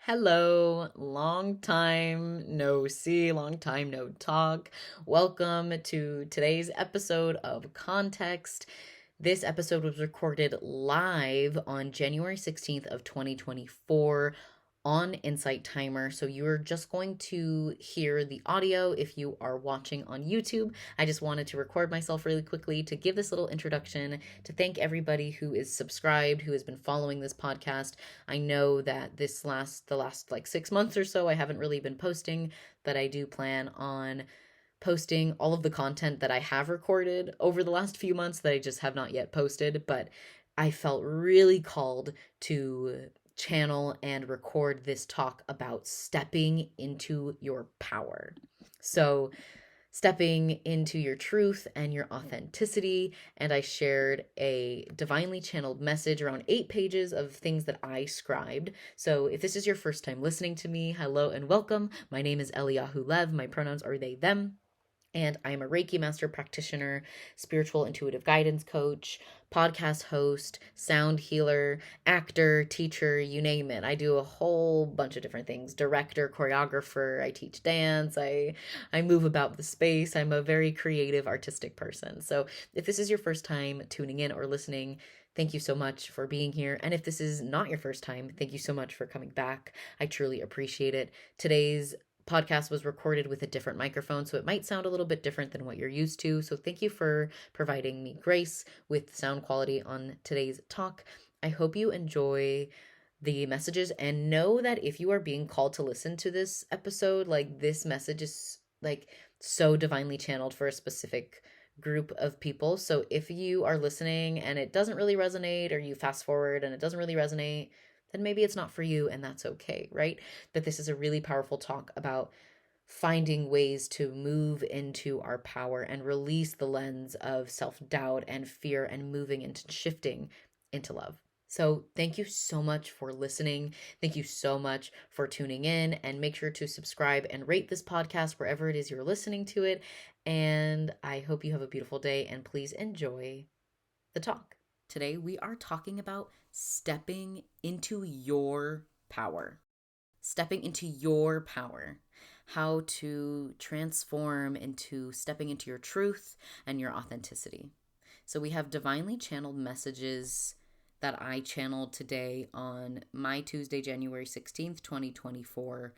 Hello, long time no see, long time no talk. Welcome to today's episode of Context. This episode was recorded live on January 16th of 2024 on Insight Timer. So you're just going to hear the audio if you are watching on YouTube. I just wanted to record myself really quickly to give this little introduction, to thank everybody who is subscribed, who has been following this podcast. I know that the last like 6 months or so, I haven't really been posting, but I do plan on posting all of the content that I have recorded over the last few months that I just have not yet posted. But I felt really called to channel and record this talk about stepping into your power. So, stepping into your truth and your authenticity. And I shared a divinely channeled message, around 8 pages of things that I scribed. So if this is your first time listening to me, hello and welcome. My name is Eliyaju Lev. My pronouns are they, them. And I'm a Reiki master practitioner, spiritual intuitive guidance coach, podcast host, sound healer, actor, teacher, you name it. I do a whole bunch of different things. Director, choreographer, I teach dance, I move about the space. I'm a very creative, artistic person. So if this is your first time tuning in or listening, thank you so much for being here. And if this is not your first time, thank you so much for coming back. I truly appreciate it. Today's podcast was recorded with a different microphone, so it might sound a little bit different than what you're used to. So thank you for providing me grace with sound quality on today's talk. I hope you enjoy the messages, and know that if you are being called to listen to this episode, like, this message is like so divinely channeled for a specific group of people. So if you are listening and it doesn't really resonate, or you fast forward and it doesn't really resonate, then maybe it's not for you, and that's okay, right? But this is a really powerful talk about finding ways to move into our power and release the lens of self-doubt and fear, and moving into shifting into love. So thank you so much for listening. Thank you so much for tuning in, and make sure to subscribe and rate this podcast wherever it is you're listening to it. And I hope you have a beautiful day, and please enjoy the talk. Today we are talking about stepping into your power. Stepping into your power. How to transform into stepping into your truth and your authenticity. So we have divinely channeled messages that I channeled today on my Tuesday, January 16th, 2024.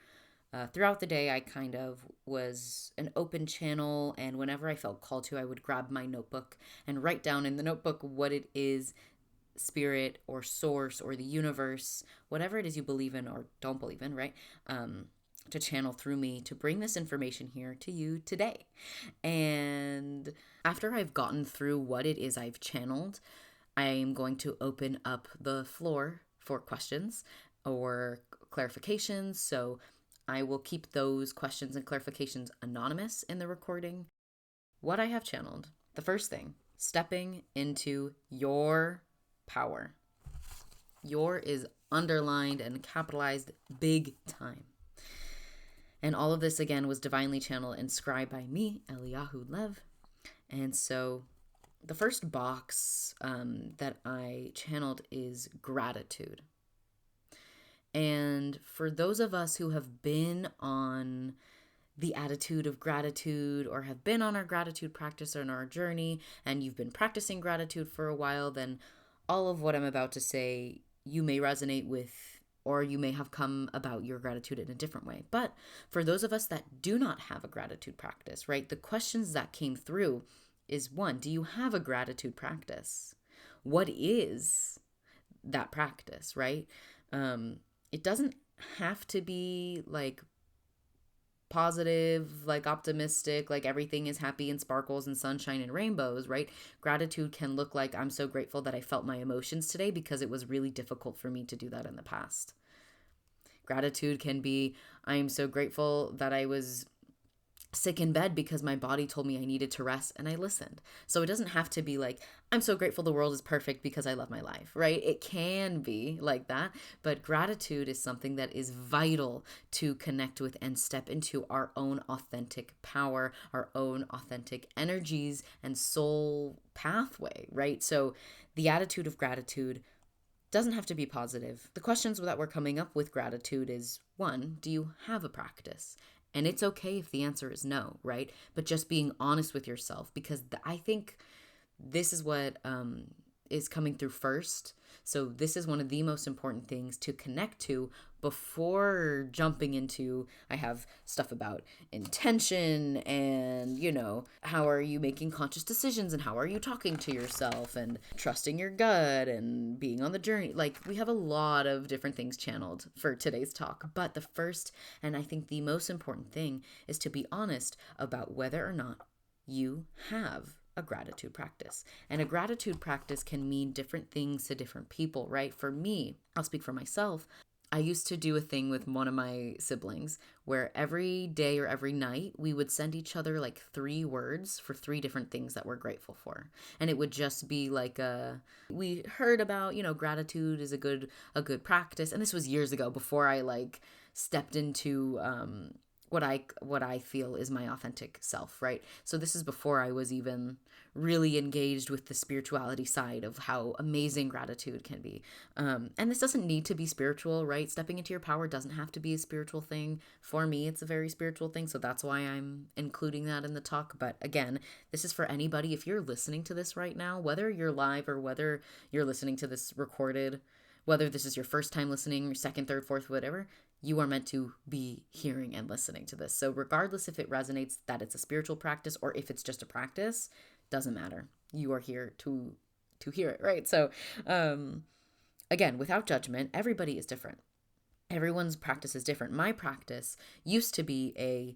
Throughout the day, I kind of was an open channel, and whenever I felt called to, I would grab my notebook and write down in the notebook what it is spirit or source or the universe, whatever it is you believe in or don't believe in, right? To channel through me to bring this information here to you today. And after I've gotten through what it is I've channeled, I am going to open up the floor for questions or clarifications. So I will keep those questions and clarifications anonymous in the recording. What I have channeled, the first thing, stepping into your power. Your is underlined and capitalized big time. And all of this, again, was divinely channeled and scribed by me, Eliyaju Lev. And so the first box that I channeled is gratitude. And for those of us who have been on the attitude of gratitude, or have been on our gratitude practice or in our journey, and you've been practicing gratitude for a while, then all of what I'm about to say you may resonate with, or you may have come about your gratitude in a different way. But for those of us that do not have a gratitude practice, right, the questions that came through is, one, do you have a gratitude practice? What is that practice, right? It doesn't have to be like positive, like optimistic, like everything is happy and sparkles and sunshine and rainbows, right? Gratitude can look like, I'm so grateful that I felt my emotions today because it was really difficult for me to do that in the past. Gratitude can be, I am so grateful that I was sick in bed because my body told me I needed to rest and I listened. So it doesn't have to be like, I'm so grateful the world is perfect because I love my life, right? It can be like that, but gratitude is something that is vital to connect with and step into our own authentic power, our own authentic energies and soul pathway, right? So the attitude of gratitude Doesn't have to be positive. The questions that we're coming up with gratitude is, one, do you have a practice? And it's okay if the answer is no, right? But just being honest with yourself, because I think this is what is coming through first. So this is one of the most important things to connect to before jumping into, I have stuff about intention and, how are you making conscious decisions and how are you talking to yourself and trusting your gut and being on the journey. Like, we have a lot of different things channeled for today's talk. But the first, and I think the most important thing, is to be honest about whether or not you have a gratitude practice. And a gratitude practice can mean different things to different people, right? For me, I'll speak for myself. I used to do a thing with one of my siblings where every day or every night we would send each other like 3 words for 3 different things that we're grateful for. And it would just be like we heard about, gratitude is a good practice. And this was years ago before I like stepped into what I feel is my authentic self, right? So this is before I was even really engaged with the spirituality side of how amazing gratitude can be. And this doesn't need to be spiritual, right? Stepping into your power doesn't have to be a spiritual thing. For me, it's a very spiritual thing, so that's why I'm including that in the talk. But again, this is for anybody. If you're listening to this right now, whether you're live or whether you're listening to this recorded, whether this is your first time listening, your second, third, fourth, whatever, you are meant to be hearing and listening to this. So regardless if it resonates that it's a spiritual practice or if it's just a practice, doesn't matter. You are here to hear it, right? So again, without judgment, everybody is different. Everyone's practice is different. My practice used to be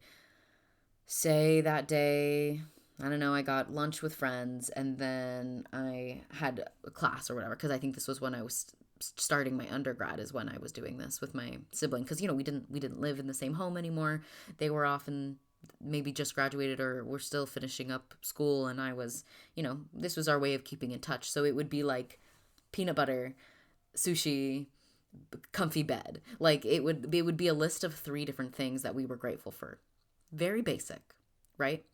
say that day, I don't know, I got lunch with friends and then I had a class or whatever, because I think this was when I was starting my undergrad, is when I was doing this with my sibling, because we didn't live in the same home anymore. They were often maybe just graduated or were still finishing up school, and I was, this was our way of keeping in touch. So it would be like peanut butter, sushi, comfy bed. Like it would be a list of 3 different things that we were grateful for. Very basic, right?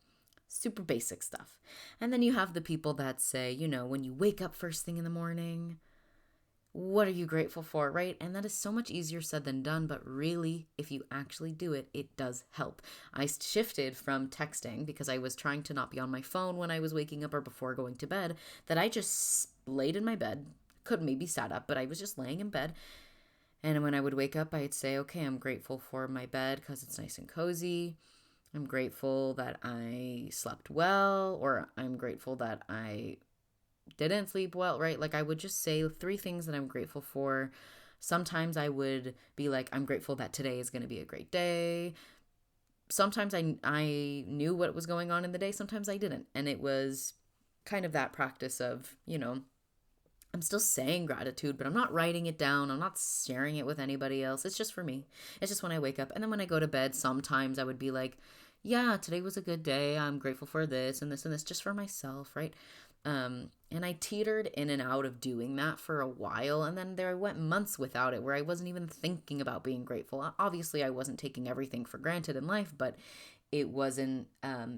Super basic stuff. And then you have the people that say, when you wake up first thing in the morning, what are you grateful for, right? And that is so much easier said than done, but really, if you actually do it, it does help. I shifted from texting because I was trying to not be on my phone when I was waking up or before going to bed, that I just laid in my bed, could maybe sat up, but I was just laying in bed. And when I would wake up, I'd say, okay, I'm grateful for my bed because it's nice and cozy. I'm grateful that I slept well, or I'm grateful that I didn't sleep well, right? Like I would just say 3 things that I'm grateful for. Sometimes I would be like, I'm grateful that today is going to be a great day. Sometimes I knew what was going on in the day. Sometimes I didn't. And it was kind of that practice of, I'm still saying gratitude, but I'm not writing it down. I'm not sharing it with anybody else. It's just for me. It's just when I wake up. And then when I go to bed, sometimes I would be like, yeah, today was a good day. I'm grateful for this and this and this, just for myself, right? And I teetered in and out of doing that for a while. And then there went months without it where I wasn't even thinking about being grateful. Obviously, I wasn't taking everything for granted in life, but it wasn't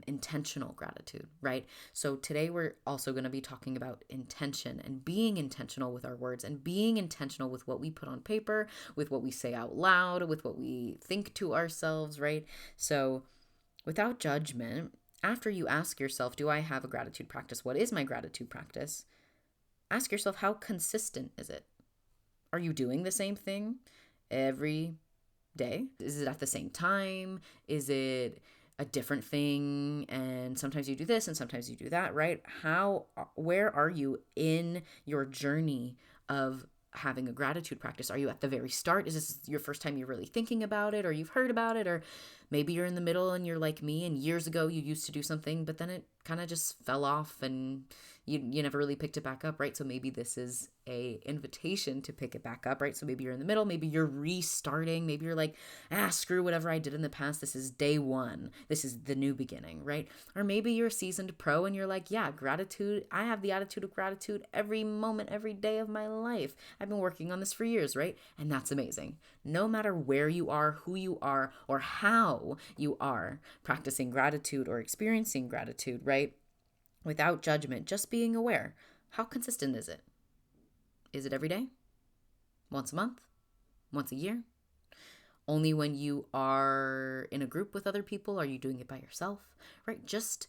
intentional gratitude, right? So today we're also going to be talking about intention and being intentional with our words and being intentional with what we put on paper, with what we say out loud, with what we think to ourselves, right? So without judgment, after you ask yourself, do I have a gratitude practice? What is my gratitude practice? Ask yourself, how consistent is it? Are you doing the same thing every day? Is it at the same time? Is it a different thing? And sometimes you do this and sometimes you do that, right? Where are you in your journey of having a gratitude practice? Are you at the very start? Is this your first time you're really thinking about it, or you've heard about it, or maybe you're in the middle and you're like me and years ago you used to do something, but then it kind of just fell off and you never really picked it back up, right? So maybe this is a invitation to pick it back up, right? So maybe you're in the middle, maybe you're restarting, maybe you're like, screw whatever I did in the past. This is day 1. This is the new beginning, right? Or maybe you're a seasoned pro and you're like, yeah, gratitude. I have the attitude of gratitude every moment, every day of my life. I've been working on this for years, right? And that's amazing. No matter where you are, who you are, or how you are practicing gratitude or experiencing gratitude, right? Without judgment, just being aware. How consistent is it? Is it every day? Once a month? Once a year? Only when you are in a group with other people? Are you doing it by yourself? Right? Just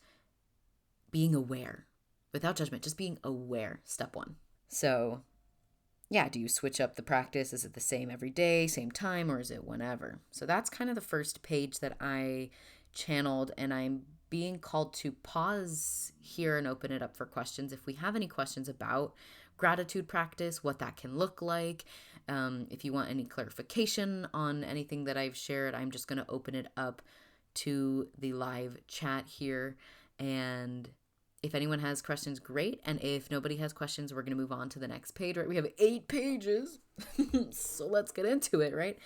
being aware without judgment, just being aware. Step one. So, yeah, do you switch up the practice? Is it the same every day, same time, or is it whenever? So that's kind of the first page that I channeled, and I'm being called to pause here and open it up for questions. If we have any questions about gratitude practice, what that can look like, if you want any clarification on anything that I've shared, I'm just going to open it up to the live chat here. And if anyone has questions, great. And if nobody has questions, we're going to move on to the next page, right? We have 8 pages. So let's get into it, right?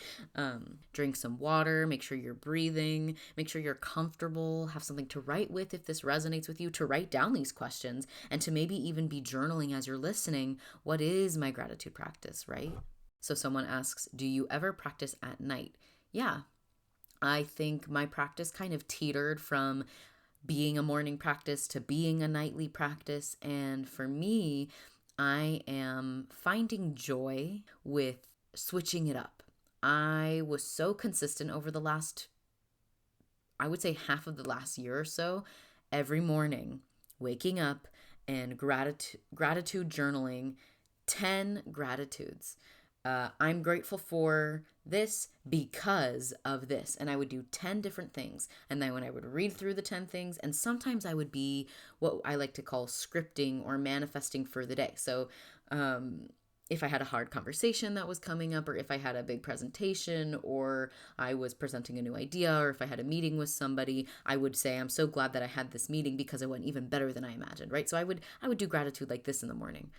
Drink some water, make sure you're breathing, make sure you're comfortable, have something to write with if this resonates with you, to write down these questions, and to maybe even be journaling as you're listening. What is my gratitude practice, right? So someone asks, do you ever practice at night? Yeah, I think my practice kind of teetered from being a morning practice to being a nightly practice. And for me, I am finding joy with switching it up. I was so consistent over the last, I would say half of the last year or so, every morning, waking up and gratitude journaling 10 gratitudes. I'm grateful for this because of this. And I would do 10 different things. And then when I would read through the 10 things, and sometimes I would be what I like to call scripting or manifesting for the day. So, if I had a hard conversation that was coming up, or if I had a big presentation, or I was presenting a new idea, or if I had a meeting with somebody, I would say, I'm so glad that I had this meeting because it went even better than I imagined, right? So I would do gratitude like this in the morning.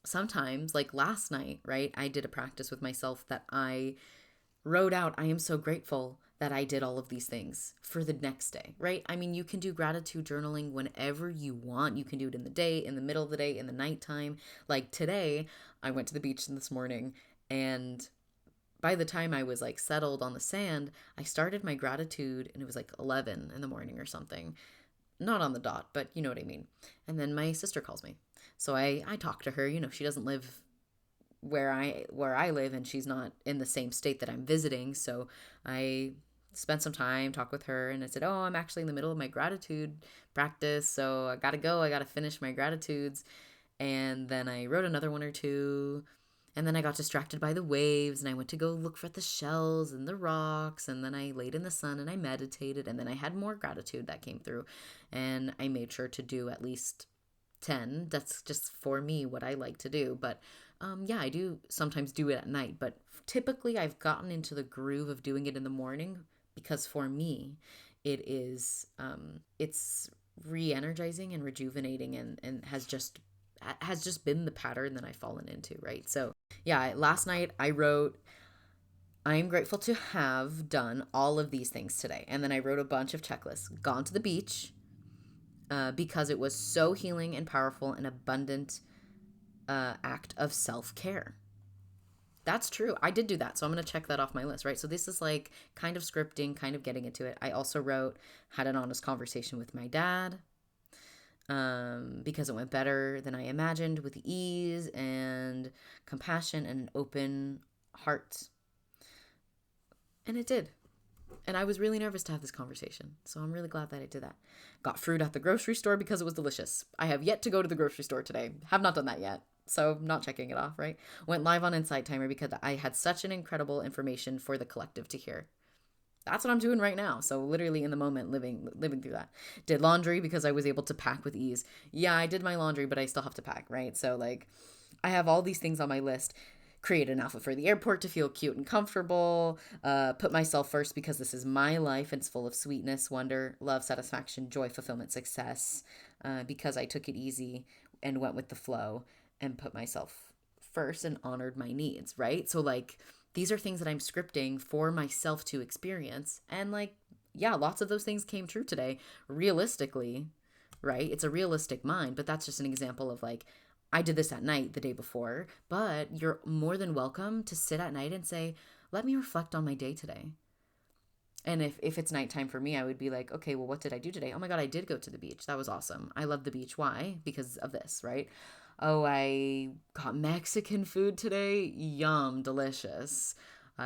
Sometimes, like last night, right, I did a practice with myself that I wrote out, I am so grateful that I did all of these things for the next day, right? I mean, you can do gratitude journaling whenever you want. You can do it in the day, in the middle of the day, in the nighttime. Like today, I went to the beach this morning, and by the time I was like settled on the sand, I started my gratitude, and it was like 11 in the morning or something. Not on the dot, but you know what I mean. And then my sister calls me. So I talk to her. She doesn't live where I live, and she's not in the same state that I'm visiting. So I spent some time, talk with her, and I said, "Oh, I'm actually in the middle of my gratitude practice, so I gotta go. I gotta finish my gratitudes." And then I wrote another one or two, and then I got distracted by the waves, and I went to go look for the shells and the rocks, and then I laid in the sun and I meditated, and then I had more gratitude that came through, and I made sure to do at least 10. That's just for me what I like to do. But yeah, I do sometimes do it at night, but typically I've gotten into the groove of doing it in the morning because for me, it's re-energizing and rejuvenating, and has just been the pattern that I've fallen into, right? So yeah, last night I wrote, I am grateful to have done all of these things today. And then I wrote a bunch of checklists. Gone to the beach, because it was so healing and powerful and abundant act of self-care. That's true. I did do that. So I'm going to check that off my list, right? So this is like kind of scripting, kind of getting into it. I also wrote, had an honest conversation with my dad, because it went better than I imagined, with ease and compassion and an open heart. And it did. And I was really nervous to have this conversation. So I'm really glad that I did that. Got fruit at the grocery store because it was delicious. I have yet to go to the grocery store today. Have not done that yet. So not checking it off, right? Went live on Insight Timer because I had such an incredible information for the collective to hear. That's what I'm doing right now. So literally in the moment, living through that. Did laundry because I was able to pack with ease. Yeah, I did my laundry, but I still have to pack, right? So like I have all these things on my list. Create an outfit for the airport to feel cute and comfortable. Put myself first because this is my life and it's full of sweetness, wonder, love, satisfaction, joy, fulfillment, success. Because I took it easy and went with the flow and put myself first and honored my needs, right? So like these are things that I'm scripting for myself to experience. And like, yeah, lots of those things came true today, realistically, right? It's a realistic mind, but that's just an example of like, I did this at night the day before, but you're more than welcome to sit at night and say, let me reflect on my day today. And if it's nighttime for me, I would be like, okay, well, what did I do today? Oh my God, I did go to the beach. That was awesome. I love the beach. Why? Because of this, right? Oh, I got Mexican food today. Yum, delicious.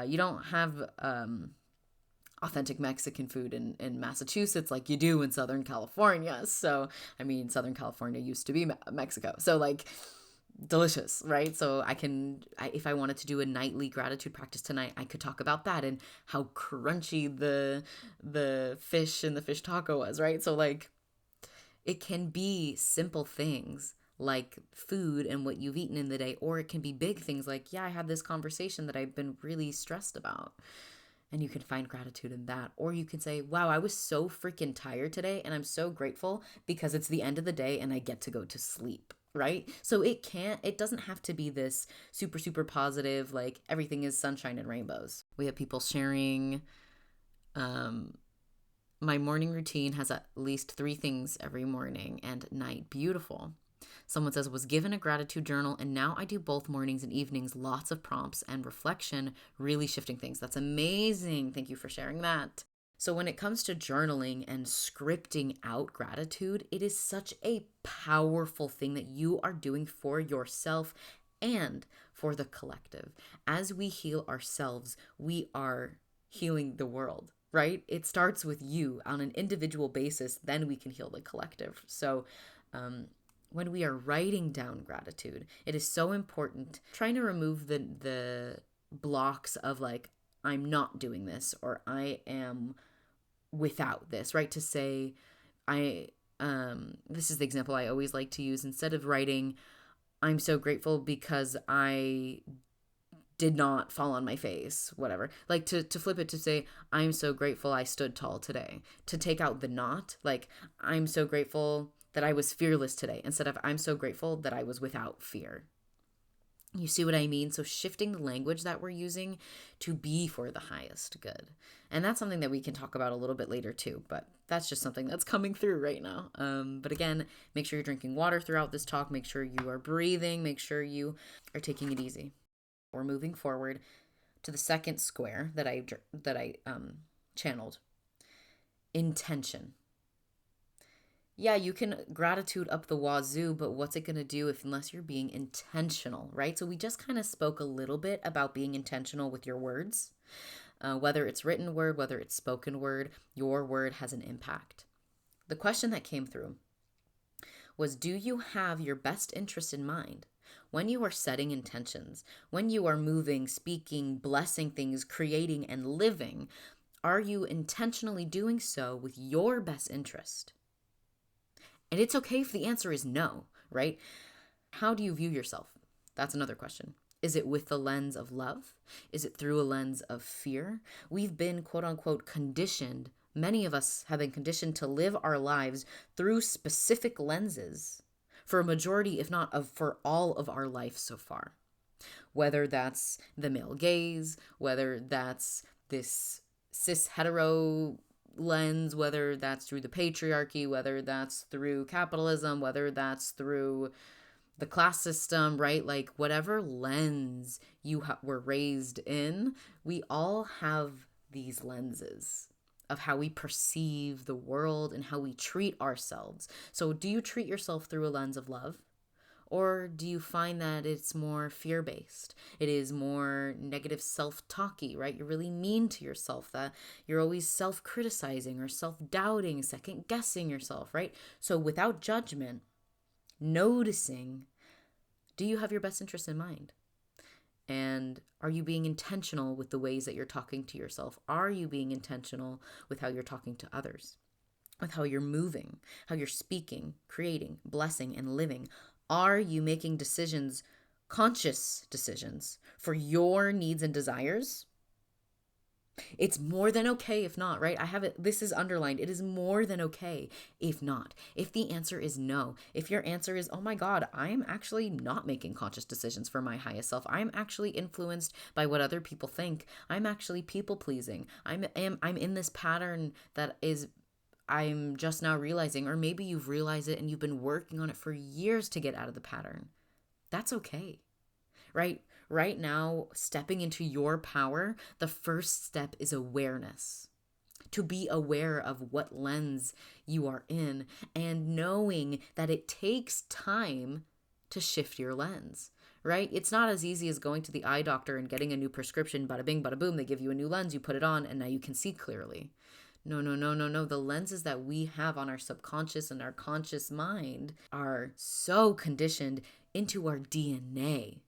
You don't have authentic Mexican food in Massachusetts like you do in Southern California. So, I mean, Southern California used to be Mexico. So, like, delicious, right? So if I wanted to do a nightly gratitude practice tonight, I could talk about that and how crunchy the fish and the fish taco was, right? So like it can be simple things like food and what you've eaten in the day, or it can be big things like, yeah, I had this conversation that I've been really stressed about. And you can find gratitude in that. Or you can say, wow, I was so freaking tired today and I'm so grateful because it's the end of the day and I get to go to sleep. Right? So it doesn't have to be this super, super positive, like everything is sunshine and rainbows. We have people sharing, um, my morning routine has at least 3 things every morning and night. Beautiful. Someone says, was given a gratitude journal, and now I do both mornings and evenings, lots of prompts and reflection, really shifting things. That's amazing. Thank you for sharing that. So, when it comes to journaling and scripting out gratitude, it is such a powerful thing that you are doing for yourself and for the collective. As we heal ourselves, we are healing the world, right? It starts with you on an individual basis, then we can heal the collective. So, when we are writing down gratitude, it is so important trying to remove the blocks of like, I'm not doing this or I am without this, right? To say, I this is the example I always like to use. Instead of writing, I'm so grateful because I did not fall on my face, whatever. Like to flip it to say, I'm so grateful I stood tall today. To take out the not, like, I'm so grateful that I was fearless today, instead of I'm so grateful that I was without fear. You see what I mean? So shifting the language that we're using to be for the highest good. And that's something that we can talk about a little bit later too, but that's just something that's coming through right now. But again, make sure you're drinking water throughout this talk. Make sure you are breathing. Make sure you are taking it easy. We're moving forward to the second square that I channeled. Intention. Yeah, you can gratitude up the wazoo, but what's it going to do if unless you're being intentional, right? So we just kind of spoke a little bit about being intentional with your words. Whether it's written word, whether it's spoken word, your word has an impact. The question that came through was, do you have your best interest in mind? When you are setting intentions, when you are moving, speaking, blessing things, creating, and living, are you intentionally doing so with your best interest? And it's okay if the answer is no, right? How do you view yourself? That's another question. Is it with the lens of love? Is it through a lens of fear? We've been, quote unquote, conditioned. Many of us have been conditioned to live our lives through specific lenses for a majority, if not for all of our life so far. Whether that's the male gaze, whether that's this cis hetero lens, whether that's through the patriarchy, whether that's through capitalism, whether that's through the class system, right? Like whatever lens you were raised in, we all have these lenses of how we perceive the world and how we treat ourselves. So do you treat yourself through a lens of love? Or do you find that it's more fear based? It is more negative self talky, right? You're really mean to yourself, that you're always self criticizing or self doubting, second guessing yourself, right? So without judgment, noticing, do you have your best interest in mind? And are you being intentional with the ways that you're talking to yourself? Are you being intentional with how you're talking to others? With how you're moving, how you're speaking, creating, blessing, and living? Are you making decisions, conscious decisions, for your needs and desires? It's more than okay if not, right? I have it, this is underlined. It is more than okay if not. If the answer is no, if your answer is, oh my God, I'm actually not making conscious decisions for my highest self. I'm actually influenced by what other people think. I'm actually people pleasing. I'm in this pattern that is, I'm just now realizing, or maybe you've realized it and you've been working on it for years to get out of the pattern. That's okay, right? Right now, stepping into your power, the first step is awareness. To be aware of what lens you are in and knowing that it takes time to shift your lens, right? It's not as easy as going to the eye doctor and getting a new prescription, bada bing, bada boom. They give you a new lens, you put it on, and now you can see clearly. No, no, no, no, no. The lenses that we have on our subconscious and our conscious mind are so conditioned into our DNA.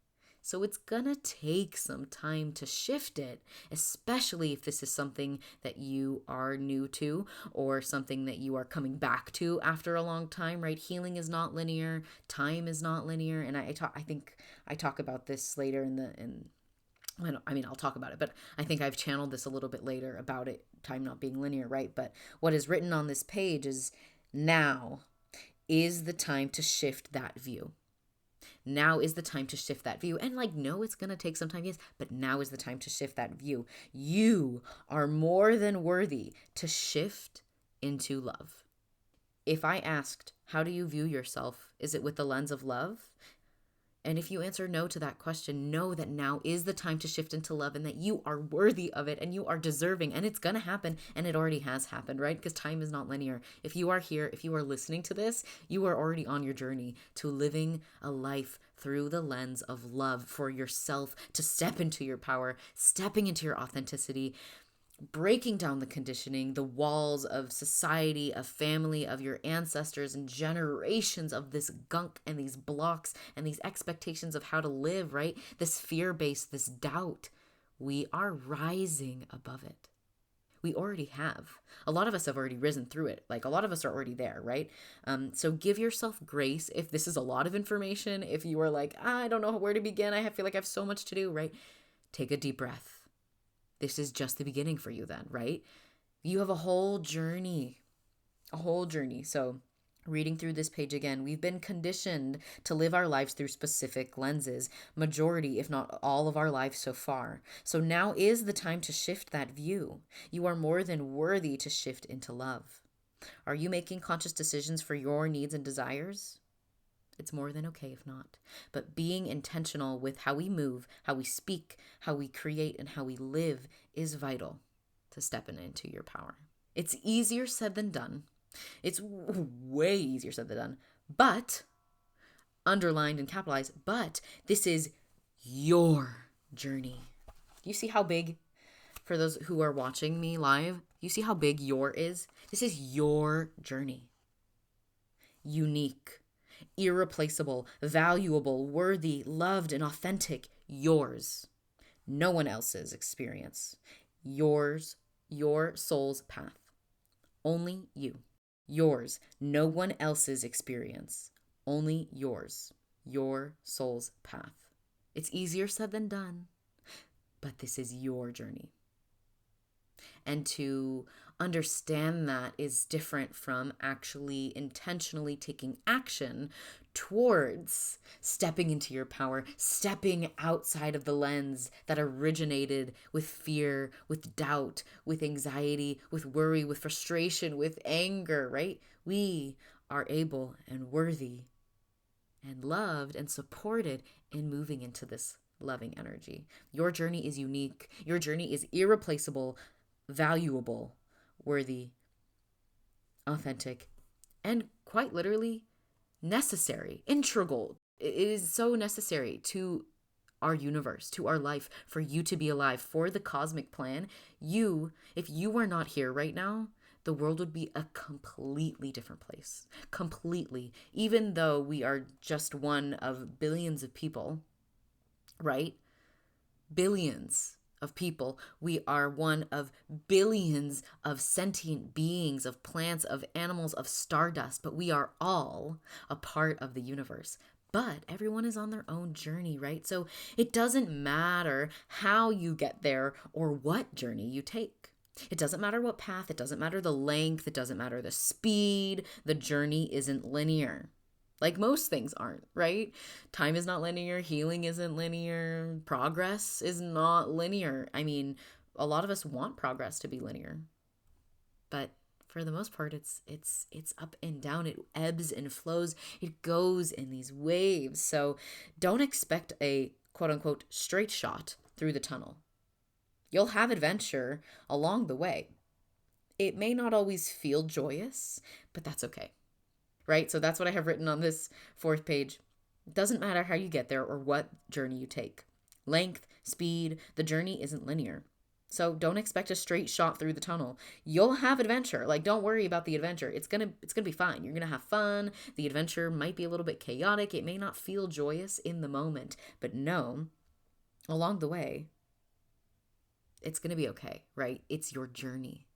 So it's gonna take some time to shift it, especially if this is something that you are new to or something that you are coming back to after a long time, right? Healing is not linear, time is not linear, and I think I talk about this later I'll talk about it, but I think I've channeled this a little bit later about it, time not being linear, right? But what is written on this page is now is the time to shift that view. Now is the time to shift that view. And no, it's going to take some time, yes, but now is the time to shift that view. You are more than worthy to shift into love. If I asked, how do you view yourself? Is it with the lens of love? And if you answer no to that question, know that now is the time to shift into love and that you are worthy of it and you are deserving and it's going to happen and it already has happened, right? Because time is not linear. If you are here, if you are listening to this, you are already on your journey to living a life through the lens of love for yourself, to step into your power, stepping into your authenticity, breaking down the conditioning, the walls of society, of family, of your ancestors, and generations of this gunk and these blocks and these expectations of how to live, right? This fear-based, this doubt. We are rising above it. We already have. A lot of us have already risen through it. A lot of us are already there, right? So give yourself grace if this is a lot of information. If you are I don't know where to begin. I feel like I have so much to do, right? Take a deep breath. This is just the beginning for you then, right? You have a whole journey. So reading through this page again, we've been conditioned to live our lives through specific lenses, majority, if not all of our lives so far. So now is the time to shift that view. You are more than worthy to shift into love. Are you making conscious decisions for your needs and desires? It's more than okay if not. But being intentional with how we move, how we speak, how we create, and how we live is vital to stepping into your power. It's easier said than done. It's way easier said than done. But, underlined and capitalized, but this is your journey. You see how big, for those who are watching me live, you see how big your is? This is your journey. Unique, irreplaceable, valuable, worthy, loved, and authentic. Yours. No one else's experience. Yours, your soul's path. Only you. Yours. No one else's experience. Only yours. Your soul's path. It's easier said than done, but this is your journey. And to understand that is different from actually intentionally taking action towards stepping into your power, stepping outside of the lens that originated with fear, with doubt, with anxiety, with worry, with frustration, with anger, right? We are able and worthy and loved and supported in moving into this loving energy. Your journey is unique. Your journey is irreplaceable, valuable, worthy, authentic, and quite literally necessary, integral. It is so necessary to our universe, to our life, for you to be alive, for the cosmic plan. If you were not here right now, the world would be a completely different place. Completely. Even though we are just one of billions of people, right? Billions of people. We are one of billions of sentient beings, of plants, of animals, of stardust, but we are all a part of the universe. But everyone is on their own journey, right? So it doesn't matter how you get there or what journey you take. It doesn't matter what path, it doesn't matter the length, it doesn't matter the speed. The journey isn't linear. Like most things aren't, right? Time is not linear. Healing isn't linear. Progress is not linear. A lot of us want progress to be linear. But for the most part, it's up and down. It ebbs and flows. It goes in these waves. So don't expect a quote unquote straight shot through the tunnel. You'll have adventure along the way. It may not always feel joyous, but that's okay. Right? So that's what I have written on this fourth page. It doesn't matter how you get there or what journey you take. Length, speed, the journey isn't linear. So don't expect a straight shot through the tunnel. You'll have adventure. Like, don't worry about the adventure. It's gonna be fine. You're gonna have fun. The adventure might be a little bit chaotic. It may not feel joyous in the moment, but know along the way, it's gonna be okay, right? It's your journey.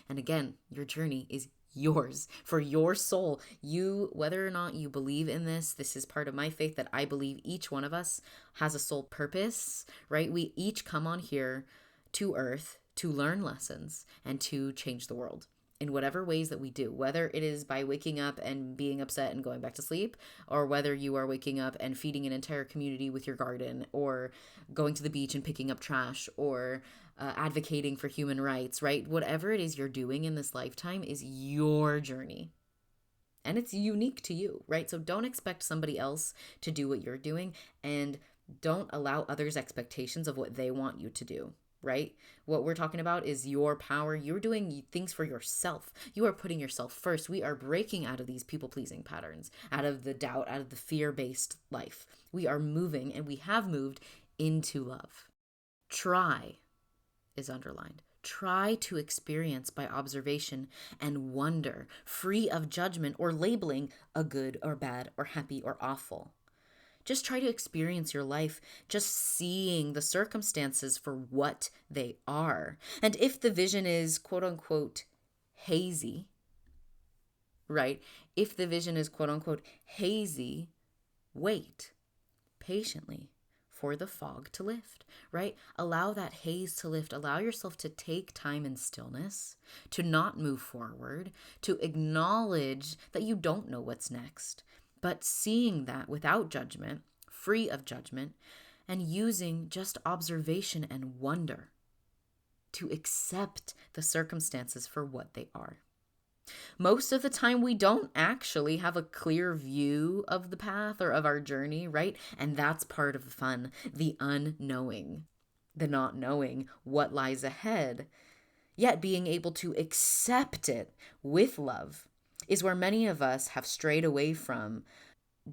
And again, your journey is yours for your soul. You, whether or not you believe in this is part of my faith that I believe each one of us has a soul purpose, right? We each come on here to earth to learn lessons and to change the world in whatever ways that we do, whether it is by waking up and being upset and going back to sleep, or whether you are waking up and feeding an entire community with your garden, or going to the beach and picking up trash, or advocating for human rights, right? Whatever it is you're doing in this lifetime is your journey. And it's unique to you, right? So don't expect somebody else to do what you're doing, and don't allow others' expectations of what they want you to do, right? What we're talking about is your power. You're doing things for yourself. You are putting yourself first. We are breaking out of these people pleasing patterns, out of the doubt, out of the fear based life. We are moving, and we have moved into love. Try is underlined. Try to experience by observation and wonder, free of judgment or labeling a good or bad or happy or awful. Just try to experience your life, just seeing the circumstances for what they are. And if the vision is quote unquote hazy, right? If the vision is quote unquote hazy, wait patiently for the fog to lift, right? Allow that haze to lift. Allow yourself to take time in stillness, to not move forward, to acknowledge that you don't know what's next, but seeing that without judgment, free of judgment, and using just observation and wonder to accept the circumstances for what they are. Most of the time, we don't actually have a clear view of the path or of our journey, right? And that's part of the fun, the unknowing, the not knowing what lies ahead, yet being able to accept it with love is where many of us have strayed away from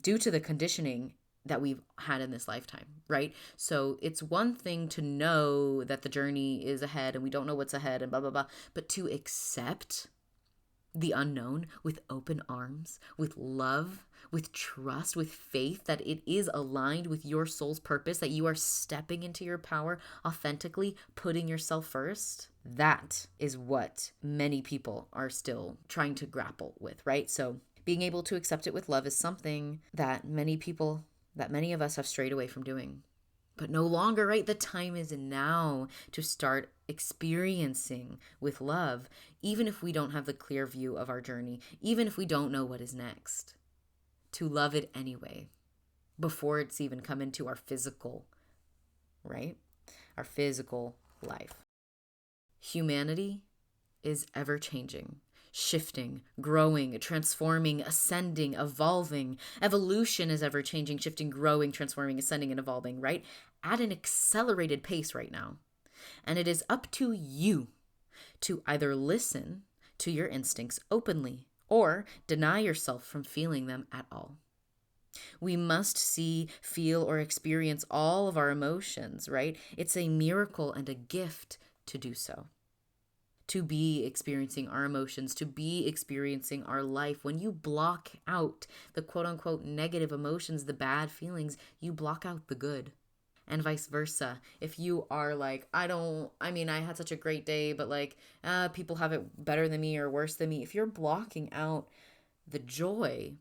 due to the conditioning that we've had in this lifetime, right? So it's one thing to know that the journey is ahead and we don't know what's ahead and blah, blah, blah, but to accept the unknown with open arms, with love, with trust, with faith that it is aligned with your soul's purpose, that you are stepping into your power authentically, putting yourself first. That is what many people are still trying to grapple with, right? So being able to accept it with love is something that many of us have strayed away from doing. But no longer, right? The time is now to start experiencing with love, even if we don't have the clear view of our journey, even if we don't know what is next, to love it anyway, before it's even come into our physical, right? Our physical life. Humanity is ever changing, shifting, growing, transforming, ascending, evolving. Evolution is ever changing, shifting, growing, transforming, ascending, and evolving, right? At an accelerated pace right now. And it is up to you to either listen to your instincts openly or deny yourself from feeling them at all. We must see, feel, or experience all of our emotions, right? It's a miracle and a gift to do so. To be experiencing our emotions, to be experiencing our life. When you block out the quote unquote negative emotions, the bad feelings, you block out the good. And vice versa. If you are like, I had such a great day, but like, people have it better than me or worse than me. If you're blocking out the joy,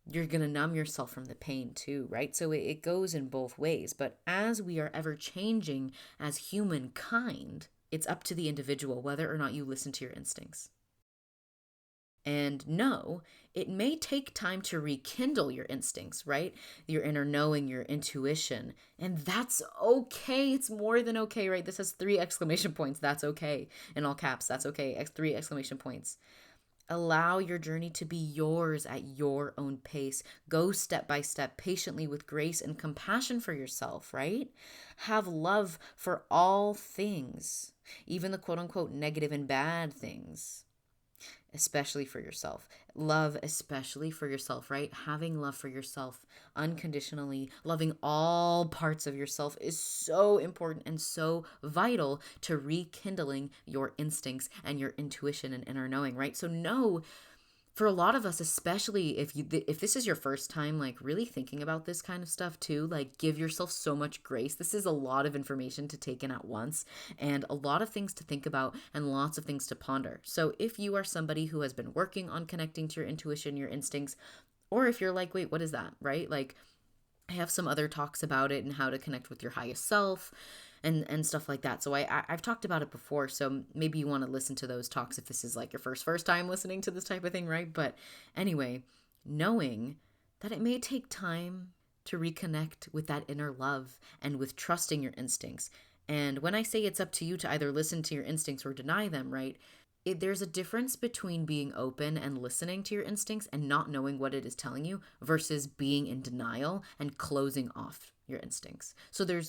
you're going to numb yourself from the pain too, right? So it goes in both ways. But as we are ever changing as humankind, it's up to the individual whether or not you listen to your instincts. And no, it may take time to rekindle your instincts, right? Your inner knowing, your intuition. And that's okay. It's more than okay, right? This has 3 exclamation points. That's okay. In all caps, that's okay. 3 exclamation points. Allow your journey to be yours at your own pace. Go step by step, patiently, with grace and compassion for yourself, right? Have love for all things, even the quote unquote negative and bad things. especially for yourself. Love, especially for yourself, right? Having love for yourself unconditionally, loving all parts of yourself is so important and so vital to rekindling your instincts and your intuition and inner knowing, right? So, know for a lot of us, especially if this is your first time like really thinking about this kind of stuff too, like give yourself so much grace. This is a lot of information to take in at once and a lot of things to think about and lots of things to ponder. So if you are somebody who has been working on connecting to your intuition, your instincts, or if you're like, wait, what is that, right? Like, I have some other talks about it and how to connect with your highest self and stuff like that. So I've talked about it before, so maybe you want to listen to those talks if this is like your first time listening to this type of thing, right? But anyway, knowing that it may take time to reconnect with that inner love and with trusting your instincts. And when I say it's up to you to either listen to your instincts or deny them, right? There's a difference between being open and listening to your instincts and not knowing what it is telling you versus being in denial and closing off your instincts. So they're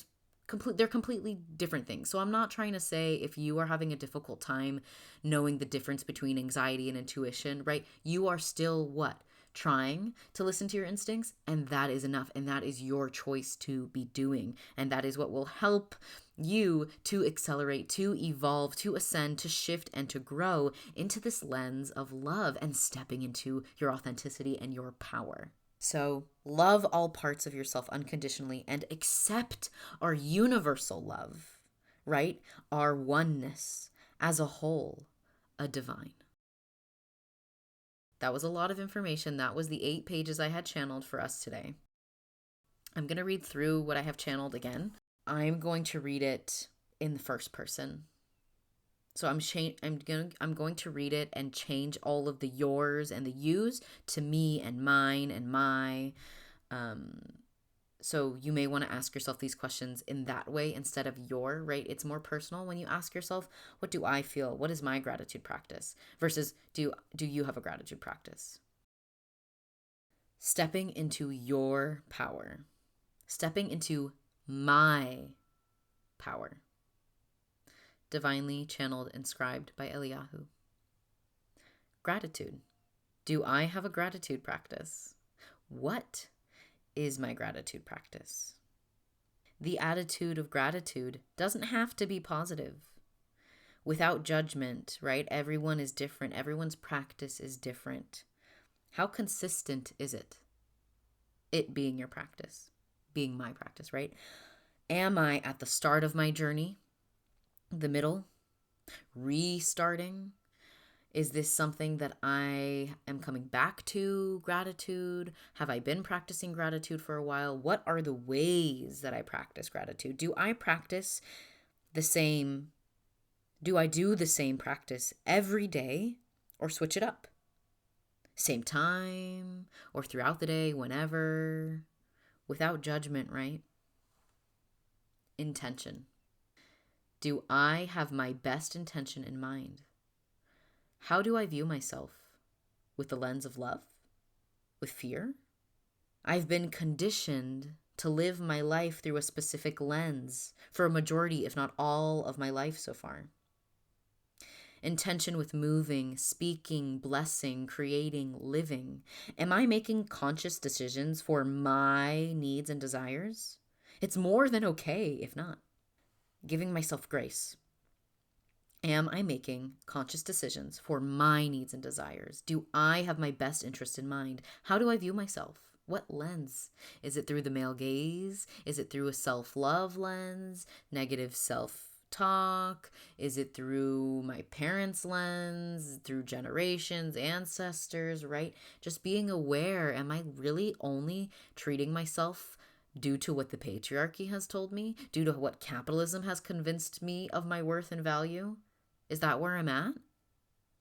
completely different things. So I'm not trying to say if you are having a difficult time knowing the difference between anxiety and intuition, right? You are still what? Trying to listen to your instincts, and that is enough, and that is your choice to be doing, and that is what will help you to accelerate, to evolve, to ascend, to shift, and to grow into this lens of love and stepping into your authenticity and your power. So, love all parts of yourself unconditionally and accept our universal love, right? Our oneness as a whole, a divine. That was a lot of information. That was the 8 pages I had channeled for us today. I'm going to read through what I have channeled again. I'm going to read it in the first person. So I'm going to read it and change all of the yours and the yous to me and mine and my. So you may want to ask yourself these questions in that way instead of your, right? It's more personal when you ask yourself, what do I feel? What is my gratitude practice? Versus do you have a gratitude practice? Stepping into your power. Stepping into my power. Divinely channeled, inscribed by Eliyaju. Gratitude. Do I have a gratitude practice? What is my gratitude practice? The attitude of gratitude doesn't have to be positive. Without judgment, right? Everyone is different. Everyone's practice is different. How consistent is it? It being your practice, being my practice, right? Am I at the start of my journey? The middle? Restarting? Is this something that I am coming back to gratitude? Have I been practicing gratitude for a while? What are the ways that I practice gratitude? Do I practice the same? Do I do the same practice every day or switch it up? Same time or throughout the day, whenever, without judgment, right? Intention. Do I have my best intention in mind? How do I view myself? With the lens of love? With fear? I've been conditioned to live my life through a specific lens for a majority, if not all, of my life so far. Intention with moving, speaking, blessing, creating, living. Am I making conscious decisions for my needs and desires? It's more than okay if not. Giving myself grace. Am I making conscious decisions for my needs and desires? Do I have my best interest in mind? How do I view myself? What lens? Is it through the male gaze? Is it through a self-love lens? Negative self-talk? Is it through my parents' lens? Through generations, ancestors, right? Just being aware, am I really only treating myself due to what the patriarchy has told me? Due to what capitalism has convinced me of my worth and value? Is that where I'm at?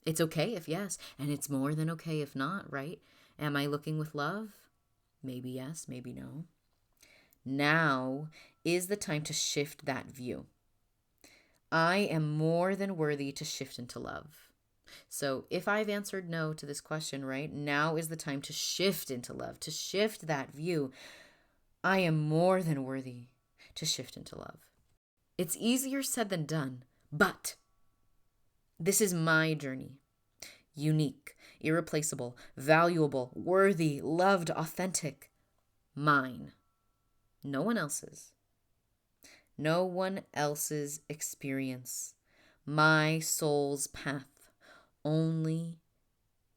It's okay if yes, and it's more than okay if not, right? Am I looking with love? Maybe yes, maybe no. Now is the time to shift that view. I am more than worthy to shift into love. So if I've answered no to this question, right, now is the time to shift into love, to shift that view. I am more than worthy to shift into love. It's easier said than done, but this is my journey. unique, irreplaceable, valuable, worthy, loved, authentic, mine. No one else's. No one else's experience. My soul's path. Only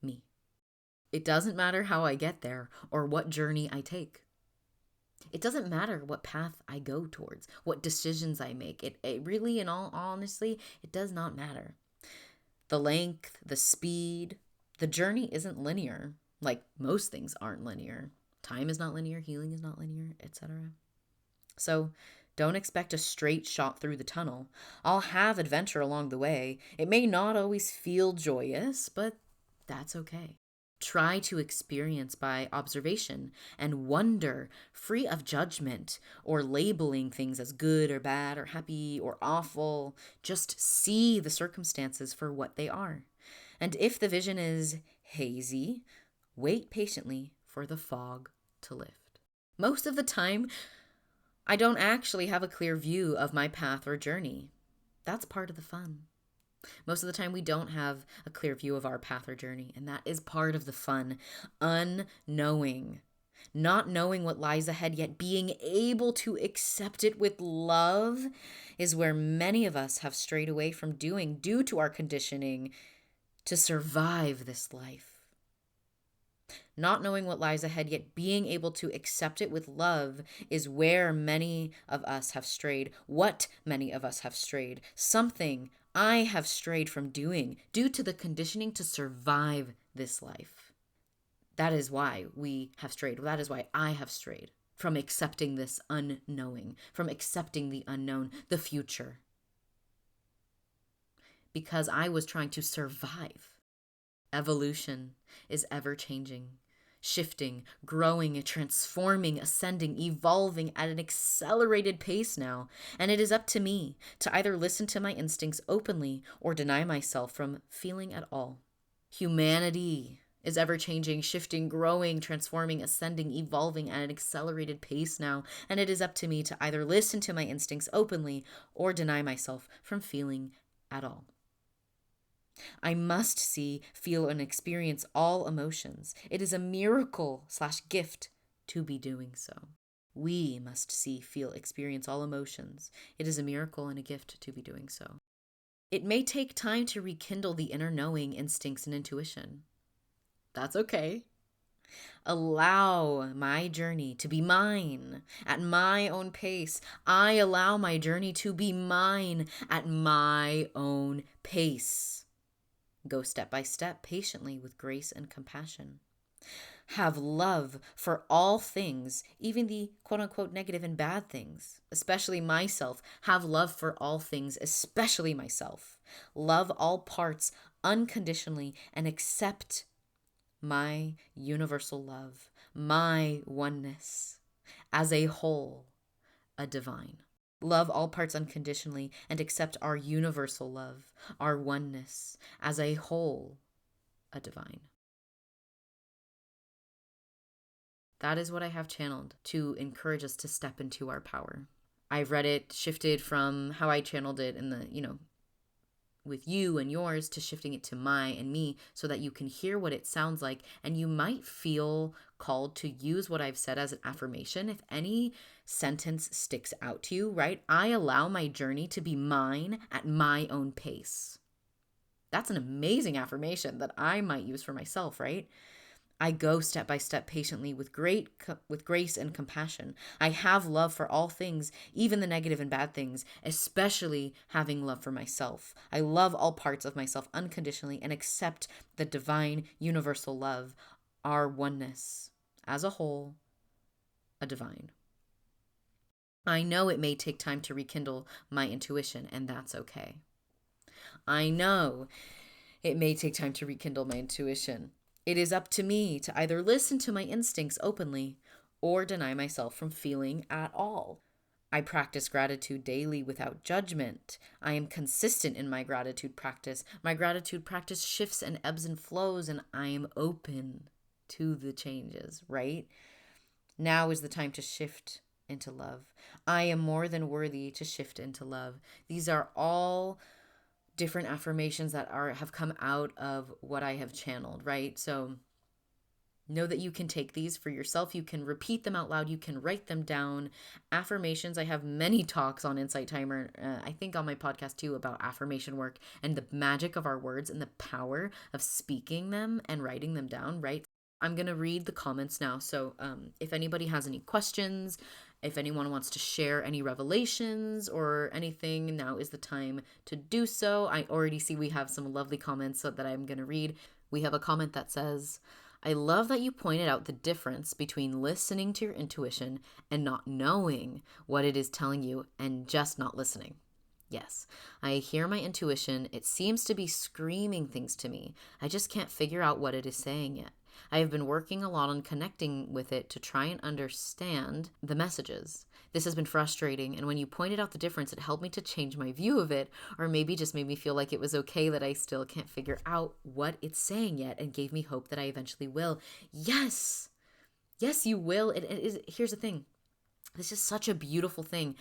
me. It doesn't matter how I get there or what journey I take. It doesn't matter what path I go towards, what decisions I make. It really, in all honesty, it does not matter. The length, the speed, the journey isn't linear. Like most things aren't linear. Time is not linear, healing is not linear, etc. So don't expect a straight shot through the tunnel. I'll have adventure along the way. It may not always feel joyous, but that's okay. Try to experience by observation and wonder, free of judgment or labeling things as good or bad or happy or awful. Just see the circumstances for what they are. And if the vision is hazy, wait patiently for the fog to lift. Most of the time, I don't actually have a clear view of my path or journey. That's part of the fun. Most of the time, we don't have a clear view of our path or journey, and that is part of the fun. Unknowing, not knowing what lies ahead, yet being able to accept it with love is where many of us have strayed away from doing due to our conditioning to survive this life. Not knowing what lies ahead, yet being able to accept it with love is where many of us have strayed. What many of us have strayed. Something I have strayed from doing due to the conditioning to survive this life. That is why we have strayed. That is why I have strayed from accepting this unknowing, from accepting the unknown, the future. Because I was trying to survive. Evolution is ever changing, shifting, growing, transforming, ascending, evolving at an accelerated pace now. And it is up to me to either listen to my instincts openly or deny myself from feeling at all. Humanity is ever changing, shifting, growing, transforming, ascending, evolving at an accelerated pace now. And it is up to me to either listen to my instincts openly or deny myself from feeling at all. I must see, feel, and experience all emotions. It is a miracle/gift to be doing so. We must see, feel, experience all emotions. It is a miracle and a gift to be doing so. It may take time to rekindle the inner knowing, instincts, and intuition. That's okay. Allow my journey to be mine at my own pace. I allow my journey to be mine at my own pace. Go step by step, patiently, with grace and compassion. Have love for all things, even the quote-unquote negative and bad things, especially myself. Have love for all things, especially myself. Love all parts unconditionally and accept my universal love, my oneness, as a whole, a divine. Love all parts unconditionally and accept our universal love, our oneness, as a whole, a divine. That is what I have channeled to encourage us to step into our power. I've read it, shifted from how I channeled it in the, with you and yours to shifting it to my and me so that you can hear what it sounds like. And you might feel called to use what I've said as an affirmation. If any sentence sticks out to you, right? I allow my journey to be mine at my own pace. That's an amazing affirmation that I might use for myself, right? I go step by step patiently with grace and compassion. I have love for all things, even the negative and bad things, especially having love for myself. I love all parts of myself unconditionally and accept the divine universal love, our oneness as a whole, a divine. I know it may take time to rekindle my intuition, and that's okay. I know it may take time to rekindle my intuition. It is up to me to either listen to my instincts openly or deny myself from feeling at all. I practice gratitude daily without judgment. I am consistent in my gratitude practice. My gratitude practice shifts and ebbs and flows, and I am open to the changes, right? Now is the time to shift into love. I am more than worthy to shift into love. These are all different affirmations that have come out of what I have channeled, right? So know that you can take these for yourself. You can repeat them out loud. You can write them down. Affirmations. I have many talks on Insight Timer, I think on my podcast too, about affirmation work and the magic of our words and the power of speaking them and writing them down, right? I'm going to read the comments now. So if anybody has any questions, if anyone wants to share any revelations or anything, now is the time to do so. I already see we have some lovely comments that I'm going to read. We have a comment that says, I love that you pointed out the difference between listening to your intuition and not knowing what it is telling you and just not listening. Yes, I hear my intuition. It seems to be screaming things to me. I just can't figure out what it is saying yet. I have been working a lot on connecting with it to try and understand the messages. This has been frustrating, and when you pointed out the difference, it helped me to change my view of it, or maybe just made me feel like it was okay that I still can't figure out what it's saying yet, and gave me hope that I eventually will. Yes! Yes, you will. It is. Here's the thing. This is such a beautiful thing.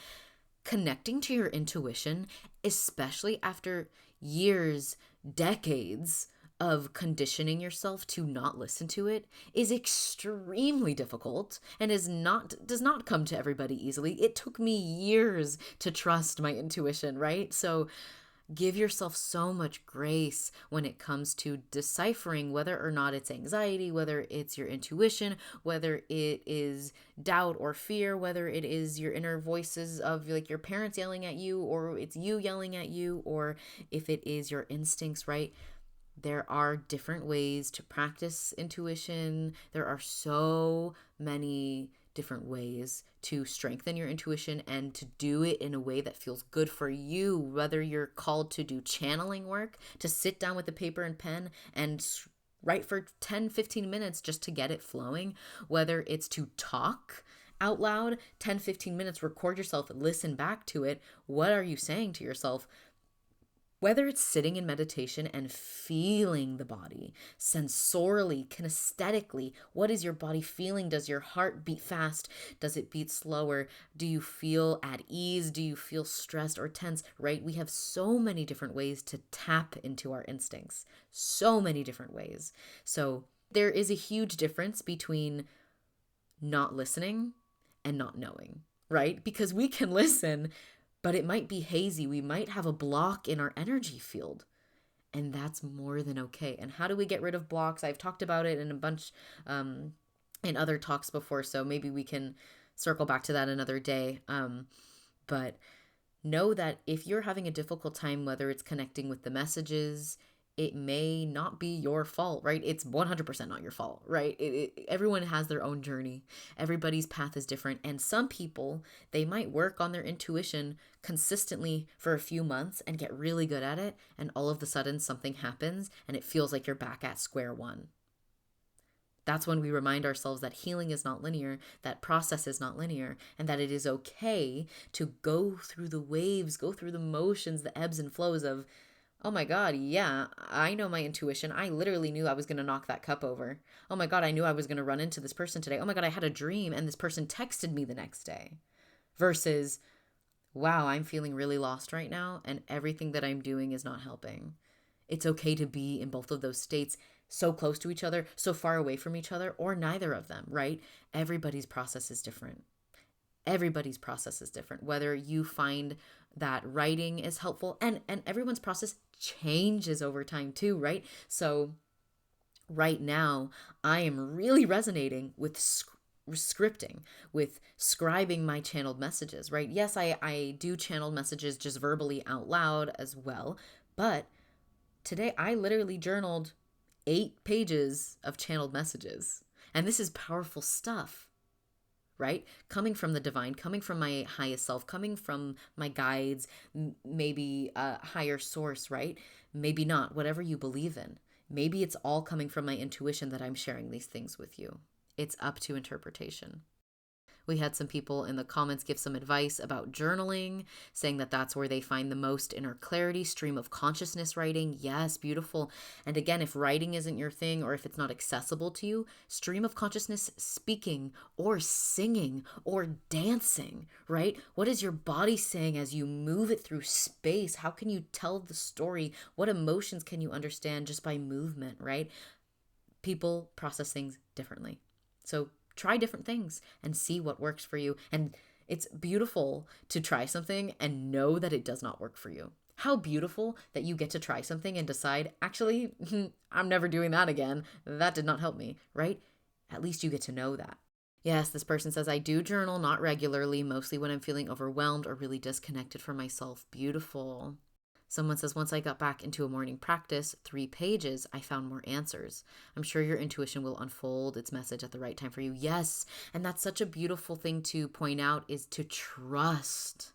Connecting to your intuition, especially after years, decades of conditioning yourself to not listen to it, is extremely difficult and does not come to everybody easily. It took me years to trust my intuition, right? So give yourself so much grace when it comes to deciphering whether or not it's anxiety, whether it's your intuition, whether it is doubt or fear, whether it is your inner voices of like your parents yelling at you, or it's you yelling at you, or if it is your instincts, right? There are different ways to practice intuition. There are so many different ways to strengthen your intuition and to do it in a way that feels good for you, whether you're called to do channeling work, to sit down with a paper and pen and write for 10, 15 minutes just to get it flowing, whether it's to talk out loud, 10, 15 minutes, record yourself, listen back to it. What are you saying to yourself? Whether it's sitting in meditation and feeling the body sensorially, kinesthetically, what is your body feeling? Does your heart beat fast? Does it beat slower? Do you feel at ease? Do you feel stressed or tense, right? We have so many different ways to tap into our instincts, so many different ways. So there is a huge difference between not listening and not knowing, right? Because we can listen, but it might be hazy. We might have a block in our energy field, and that's more than okay. And how do we get rid of blocks? I've talked about it in a bunch in other talks before, so maybe we can circle back to that another day. But know that if you're having a difficult time, whether it's connecting with the messages, it may not be your fault, right? It's 100% not your fault, right? Everyone has their own journey. Everybody's path is different. And some people, they might work on their intuition consistently for a few months and get really good at it. And all of a sudden something happens and it feels like you're back at square one. That's when we remind ourselves that healing is not linear, that process is not linear, and that it is okay to go through the waves, go through the motions, the ebbs and flows of, oh my God, yeah, I know my intuition. I literally knew I was going to knock that cup over. Oh my God, I knew I was going to run into this person today. Oh my God, I had a dream and this person texted me the next day. Versus, wow, I'm feeling really lost right now and everything that I'm doing is not helping. It's okay to be in both of those states, so close to each other, so far away from each other, or neither of them, right? Everybody's process is different. Everybody's process is different. Whether you find that writing is helpful, and everyone's process changes over time too, right? So right now, I am really resonating with scripting, with scribing my channeled messages, right? Yes, I do channeled messages just verbally out loud as well, but today I literally journaled 8 pages of channeled messages. And this is powerful stuff, right? Coming from the divine, coming from my highest self, coming from my guides, maybe a higher source, right? Maybe not, whatever you believe in. Maybe it's all coming from my intuition that I'm sharing these things with you. It's up to interpretation. We had some people in the comments give some advice about journaling, saying that that's where they find the most inner clarity. Stream of consciousness writing. Yes, beautiful. And again, if writing isn't your thing or if it's not accessible to you, stream of consciousness speaking or singing or dancing, right? What is your body saying as you move it through space? How can you tell the story? What emotions can you understand just by movement, right? People process things differently. So try different things and see what works for you. And it's beautiful to try something and know that it does not work for you. How beautiful that you get to try something and decide, actually, I'm never doing that again. That did not help me, right? At least you get to know that. Yes, this person says, I do journal, not regularly, mostly when I'm feeling overwhelmed or really disconnected from myself. Beautiful. Someone says, once I got back into a morning practice, 3 pages, I found more answers. I'm sure your intuition will unfold its message at the right time for you. Yes, and that's such a beautiful thing to point out, is to trust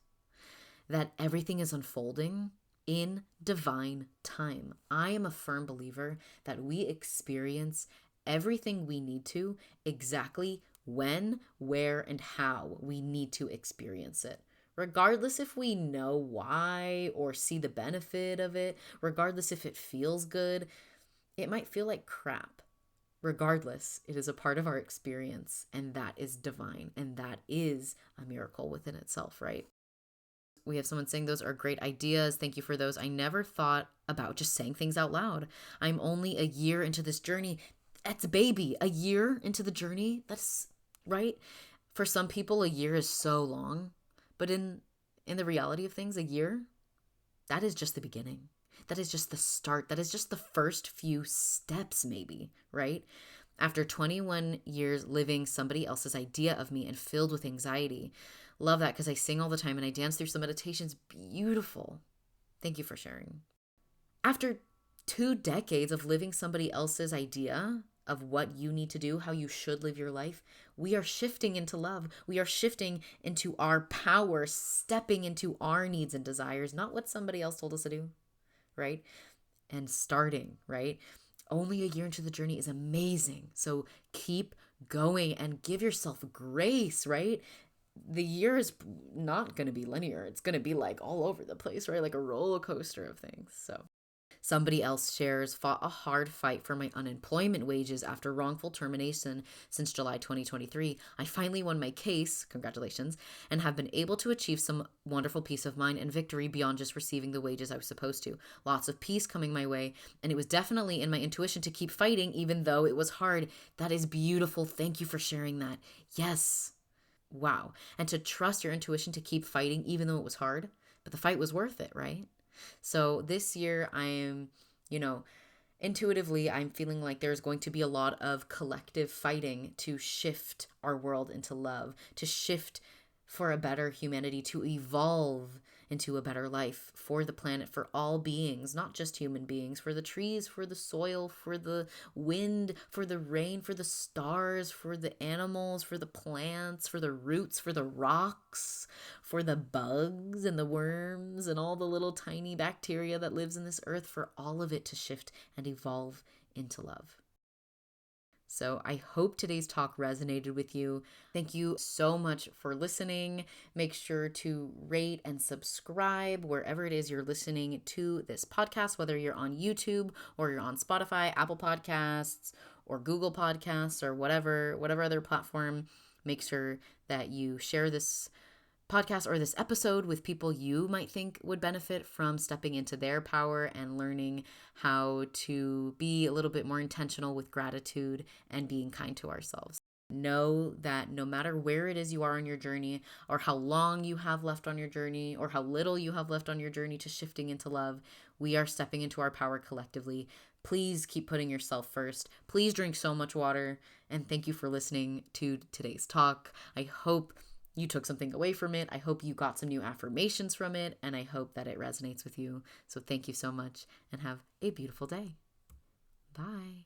that everything is unfolding in divine time. I am a firm believer that we experience everything we need to exactly when, where, and how we need to experience it. Regardless if we know why or see the benefit of it, regardless if it feels good, it might feel like crap. Regardless, it is a part of our experience, and that is divine, and that is a miracle within itself, right? We have someone saying those are great ideas. Thank you for those. I never thought about just saying things out loud. I'm only a year into this journey. That's a baby. A year into the journey? That's right. For some people, a year is so long. But in the reality of things, a year, that is just the beginning. That is just the start. That is just the first few steps, maybe, right? After 21 years living somebody else's idea of me and filled with anxiety. Love that, because I sing all the time and I dance through some meditations. Beautiful. Thank you for sharing. After 2 decades of living somebody else's idea of what you need to do, how you should live your life, we are shifting into love. We are shifting into our power, stepping into our needs and desires, not what somebody else told us to do, right? And starting, right? Only a year into the journey is amazing. So keep going and give yourself grace, right? The year is not going to be linear. It's going to be like all over the place, right? Like a roller coaster of things. So somebody else shares, fought a hard fight for my unemployment wages after wrongful termination since July 2023. I finally won my case, congratulations, and have been able to achieve some wonderful peace of mind and victory beyond just receiving the wages I was supposed to. Lots of peace coming my way, and it was definitely in my intuition to keep fighting even though it was hard. That is beautiful. Thank you for sharing that. Yes. Wow. And to trust your intuition to keep fighting even though it was hard, but the fight was worth it, right? So this year I am, intuitively, I'm feeling like there's going to be a lot of collective fighting to shift our world into love, to shift for a better humanity, to evolve into a better life for the planet, for all beings, not just human beings, for the trees, for the soil, for the wind, for the rain, for the stars, for the animals, for the plants, for the roots, for the rocks, for the bugs and the worms and all the little tiny bacteria that lives in this earth, for all of it to shift and evolve into love. So I hope today's talk resonated with you. Thank you so much for listening. Make sure to rate and subscribe wherever it is you're listening to this podcast, whether you're on YouTube or you're on Spotify, Apple Podcasts, or Google Podcasts, or whatever other platform. Make sure that you share this podcast or this episode with people you might think would benefit from stepping into their power and learning how to be a little bit more intentional with gratitude and being kind to ourselves. Know that no matter where it is you are on your journey, or how long you have left on your journey, or how little you have left on your journey to shifting into love, we are stepping into our power collectively. Please keep putting yourself first. Please drink so much water. And thank you for listening to today's talk. I hope you took something away from it. I hope you got some new affirmations from it, and I hope that it resonates with you. So thank you so much, and have a beautiful day. Bye.